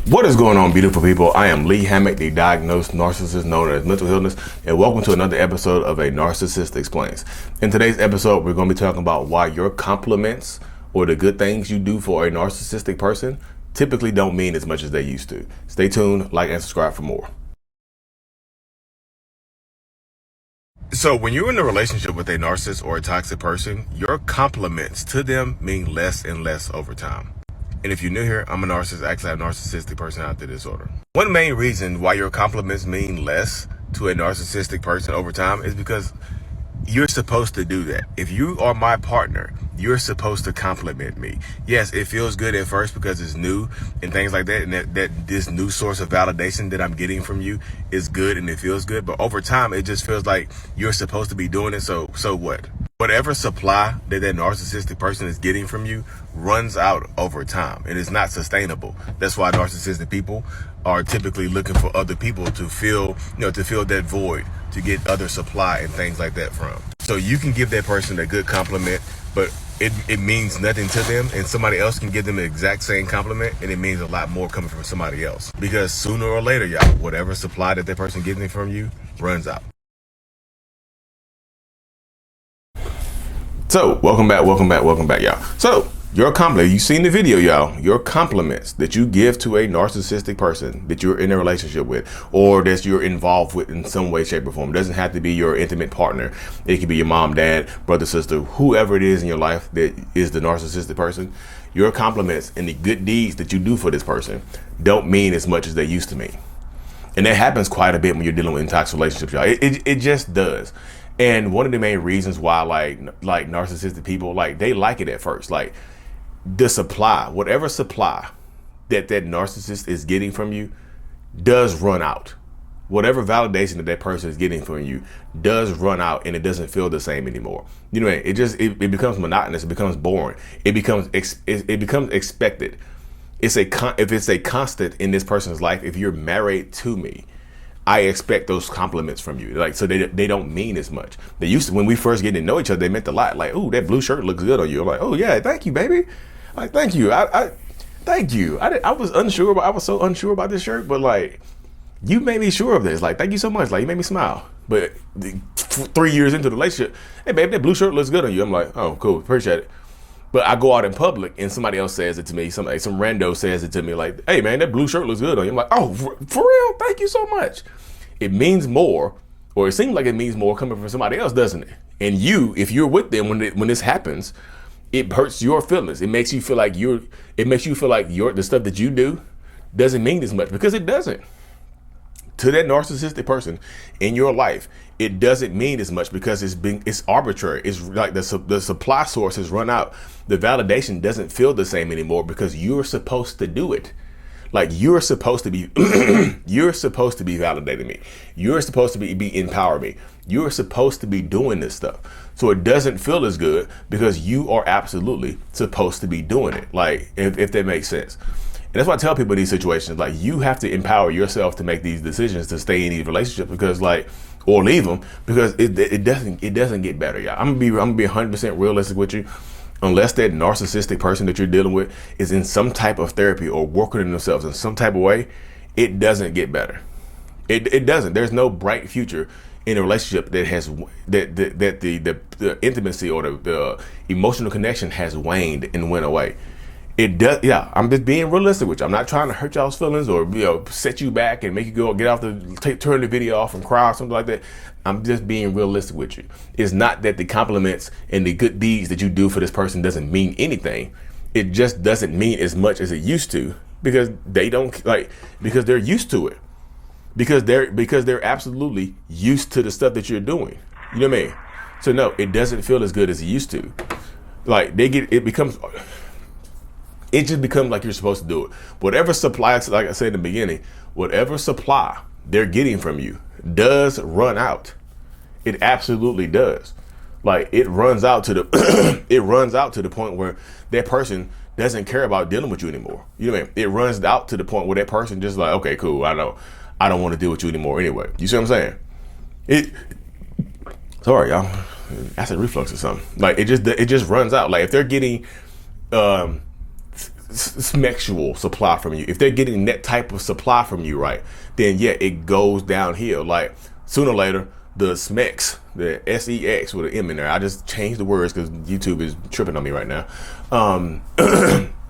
What is going on, beautiful people? I am Lee Hammock, the diagnosed narcissist known as mental illness, and welcome to another episode of A Narcissist Explains. In today's episode, we're going to be talking about why your compliments or the good things you do for a narcissistic person typically don't mean as much as they used to. Stay tuned, like, and subscribe for more. So when you're in a relationship with a narcissist or a toxic person, your compliments to them mean less and less over time. And if you're new here, I'm a narcissist. Actually, I have narcissistic personality disorder. One main reason why your compliments mean less to a narcissistic person over time is because you're supposed to do that. If you are my partner, you're supposed to compliment me. Yes, it feels good at first because it's new and things like that, and that this new source of validation that I'm getting from you is good and it feels good. But over time, it just feels like you're supposed to be doing it. So what? Whatever supply that narcissistic person is getting from you runs out over time and it's not sustainable. That's why narcissistic people are typically looking for other people to fill that void, to get other supply and things like that from. So you can give that person a good compliment, but it means nothing to them, and somebody else can give them the exact same compliment and it means a lot more coming from somebody else. Because sooner or later, y'all, whatever supply that person getting from you runs out. So welcome back, y'all. So your compliment, you've seen the video, y'all. Your compliments that you give to a narcissistic person that you're in a relationship with, or that you're involved with in some way, shape, or form. It doesn't have to be your intimate partner. It could be your mom, dad, brother, sister, whoever it is in your life that is the narcissistic person. Your compliments and the good deeds that you do for this person don't mean as much as they used to mean. And that happens quite a bit when you're dealing with toxic relationships, y'all. It just does. And one of the main reasons why like narcissistic people, they like it at first, the supply, whatever supply that narcissist is getting from you does run out. Whatever validation that person is getting from you does run out, and it doesn't feel the same anymore. You know what I mean? It becomes monotonous. It becomes boring. It becomes expected. If it's a constant in this person's life, if you're married to me, I expect those compliments from you. So they don't mean as much. They used to, when we first get to know each other, they meant a lot. Like, ooh, that blue shirt looks good on you. I'm like, oh yeah, thank you, baby. Like, thank you. Thank you. I was so unsure about this shirt, but you made me sure of this. Thank you so much. You made me smile. But 3 years into the relationship, hey babe, that blue shirt looks good on you. I'm like, oh, cool, appreciate it. But I go out in public and somebody else says it to me. Some rando says it to me, like, hey man, that blue shirt looks good on you. I'm like, oh, for real? Thank you so much. It means more, or it seems like it means more coming from somebody else, doesn't it? And if you're with them when this happens, it hurts your feelings. It makes you feel like the stuff that you do doesn't mean as much, because it doesn't. To that narcissistic person in your life, it doesn't mean as much because it's arbitrary. It's like the supply source has run out. The validation doesn't feel the same anymore because you're supposed to do it. You're supposed to be you're supposed to be validating me. You're supposed to be empowering me. You're supposed to be doing this stuff. So it doesn't feel as good because you are absolutely supposed to be doing it. If that makes sense. And that's why I tell people in these situations, you have to empower yourself to make these decisions to stay in these relationships, because or leave them, because it doesn't get better, y'all. I'm gonna be 100% realistic with you. Unless that narcissistic person that you're dealing with is in some type of therapy or working on themselves in some type of way, it doesn't get better. It doesn't. There's no bright future in a relationship that has the intimacy or the emotional connection has waned and went away. It does. Yeah, I'm just being realistic with you. I'm not trying to hurt y'all's feelings or set you back and make you go get off turn the video off and cry or something like that. I'm just being realistic with you. It's not that the compliments and the good deeds that you do for this person doesn't mean anything. It just doesn't mean as much as it used to, because they don't because they're used to it. Because they're absolutely used to the stuff that you're doing. You know what I mean? So no, it doesn't feel as good as it used to. It just becomes like you're supposed to do it. Whatever supply, like I said in the beginning, whatever supply they're getting from you does run out. It absolutely does. It runs out to the point where that person doesn't care about dealing with you anymore. You know what I mean? It runs out to the point where that person just okay, cool, I don't want to deal with you anymore anyway. You see what I'm saying? Sorry, y'all. Acid reflux or something. It just runs out. If they're getting sexual supply from you, if they're getting that type of supply from you, right, then yeah, it goes downhill. Like sooner or later, the SMEX, the SEX with an M in there. I just changed the words because YouTube is tripping on me right now.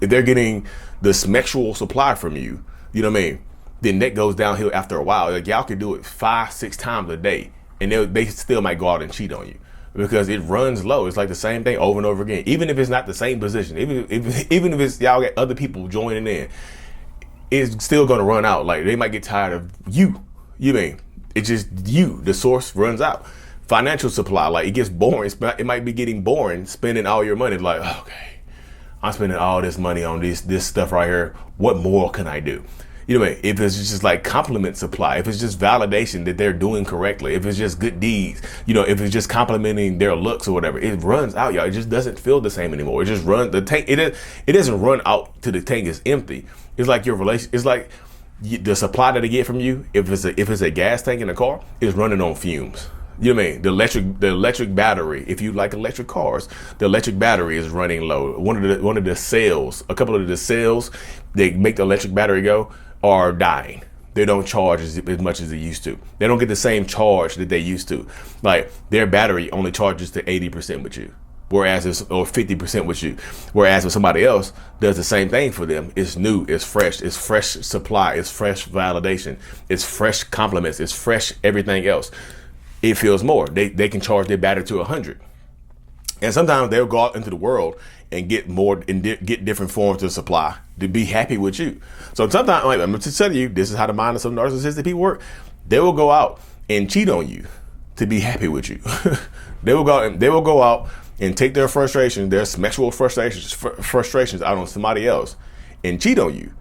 If they're getting the sexual supply from you, you know what I mean? Then that goes downhill after a while. Like y'all can do it 5-6 times a day, and they still might go out and cheat on you because it runs low. It's like the same thing over and over again. Even if it's not the same position, even if it's y'all got other people joining in, it's still gonna run out. Like they might get tired of you. You mean? It's just you. The source runs out. Financial supply, like it gets boring. It might be getting boring spending all your money. Like, okay, I'm spending all this money on this stuff right here. What more can I do? You know what I mean? If it's just like compliment supply, if it's just validation that they're doing correctly, if it's just good deeds, you know, if it's just complimenting their looks or whatever, it runs out, y'all. It just doesn't feel the same anymore. It just runs the tank. It doesn't run out till the tank is empty. It's like your relation. It's like the supply that they get from you. If it's a gas tank in a car, is running on fumes. You know what I mean? The electric battery, if you like electric cars, the electric battery is running low. One of the cells, a couple of the cells that make the electric battery go are dying. They don't charge as much as they used to. They don't get the same charge that they used to. Like their battery only charges to 80% with you, or 50% with you. Whereas if somebody else does the same thing for them, it's new, it's fresh supply, it's fresh validation, it's fresh compliments, it's fresh everything else. It feels more. They can charge their battery to 100. And sometimes they'll go out into the world and get more and get different forms of supply to be happy with you. So sometimes, like, I'm just telling you, this is how the mind of some narcissistic people work. They will go out and cheat on you to be happy with you. They will go out and take their frustrations, their sexual frustrations out on somebody else and cheat on you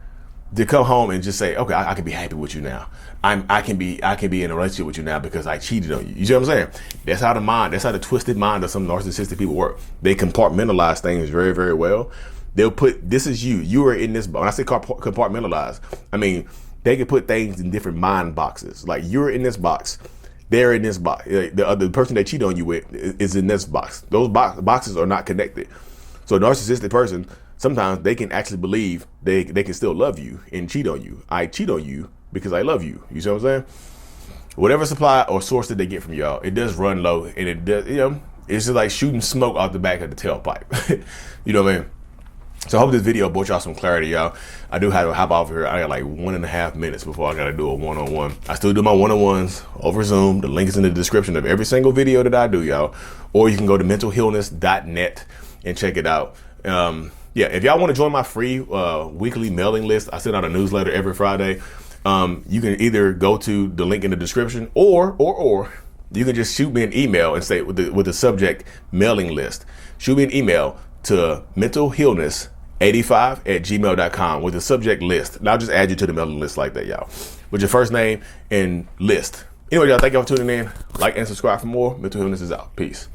to come home and just say, okay, I can be happy with you now. I can be in a relationship with you now because I cheated on you. You see what I'm saying? That's how the twisted mind of some narcissistic people work. They compartmentalize things very, very well. They'll put, this is you. You are in this box. When I say compartmentalize, I mean, they can put things in different mind boxes. Like you're in this box. They're in this box. The person they cheat on you with is in this box. Those boxes are not connected. So a narcissistic person, sometimes they can actually believe they can still love you and cheat on you. I cheat on you because I love you. You see what I'm saying? Whatever supply or source that they get from y'all, it does run low, and it does, you know, it's just like shooting smoke out the back of the tailpipe. You know what I mean? So I hope this video brought y'all some clarity, y'all. I do have to hop off here. I got like 1.5 minutes before I got to do a one-on-one. I still do my one-on-ones over Zoom. The link is in the description of every single video that I do, y'all. Or you can go to mentalhealness.net and check it out. Yeah, if y'all want to join my free weekly mailing list, I send out a newsletter every Friday. You can either go to the link in the description, or you can just shoot me an email and say with the subject mailing list. Shoot me an email to mentalhealness85@gmail.com with the subject list, and I'll just add you to the mailing list like that, y'all, with your first name and list. Anyway, y'all, thank y'all for tuning in. Like and subscribe for more. Mental Healness is out. Peace.